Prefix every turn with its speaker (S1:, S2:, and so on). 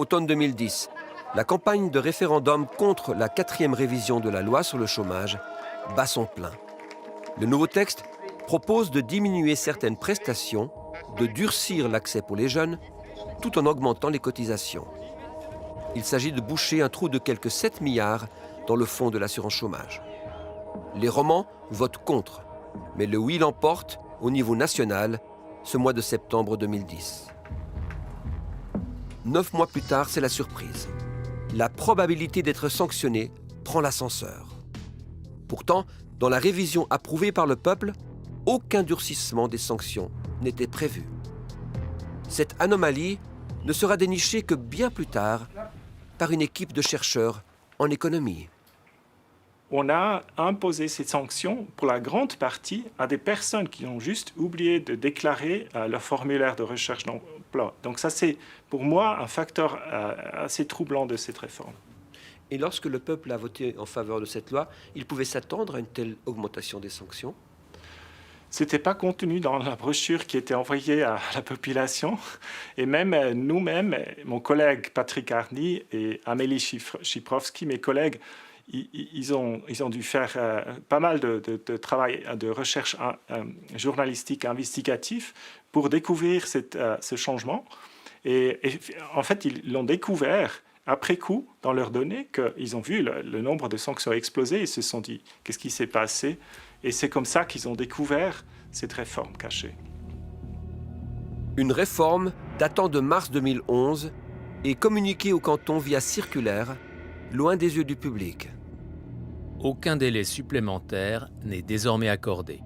S1: Automne 2010, la campagne de référendum contre la 4e révision de la loi sur le chômage bat son plein. Le nouveau texte propose de diminuer certaines prestations, de durcir l'accès pour les jeunes, tout en augmentant les cotisations. Il s'agit de boucher un trou de quelques 7 milliards dans le fonds de l'assurance chômage. Les romans votent contre, mais le oui l'emporte au niveau national ce mois de septembre 2010. 9 mois plus tard, c'est la surprise. La probabilité d'être sanctionné prend l'ascenseur. Pourtant, dans la révision approuvée par le peuple, aucun durcissement des sanctions n'était prévu. Cette anomalie ne sera dénichée que bien plus tard par une équipe de chercheurs en économie.
S2: On a imposé ces sanctions pour la grande partie à des personnes qui ont juste oublié de déclarer leur formulaire de recherche d'emploi. Donc ça, c'est pour moi un facteur assez troublant de cette réforme.
S1: Et lorsque le peuple a voté en faveur de cette loi, il pouvait s'attendre à une telle augmentation des sanctions?
S2: Ce n'était pas contenu dans la brochure qui était envoyée à la population. Et même nous-mêmes, mon collègue Patrick Arny et Amélie Chiprowski, mes collègues, ils ont dû faire pas mal de travail de recherche journalistique investigatif pour découvrir ce changement. Et en fait, ils l'ont découvert après coup dans leurs données, qu'ils ont vu le nombre de sanctions exploser. Ils se sont dit, qu'est-ce qui s'est passé? Et c'est comme ça qu'ils ont découvert cette réforme cachée.
S1: Une réforme datant de mars 2011 et communiquée au canton via circulaire, loin des yeux du public.
S3: Aucun délai supplémentaire n'est désormais accordé.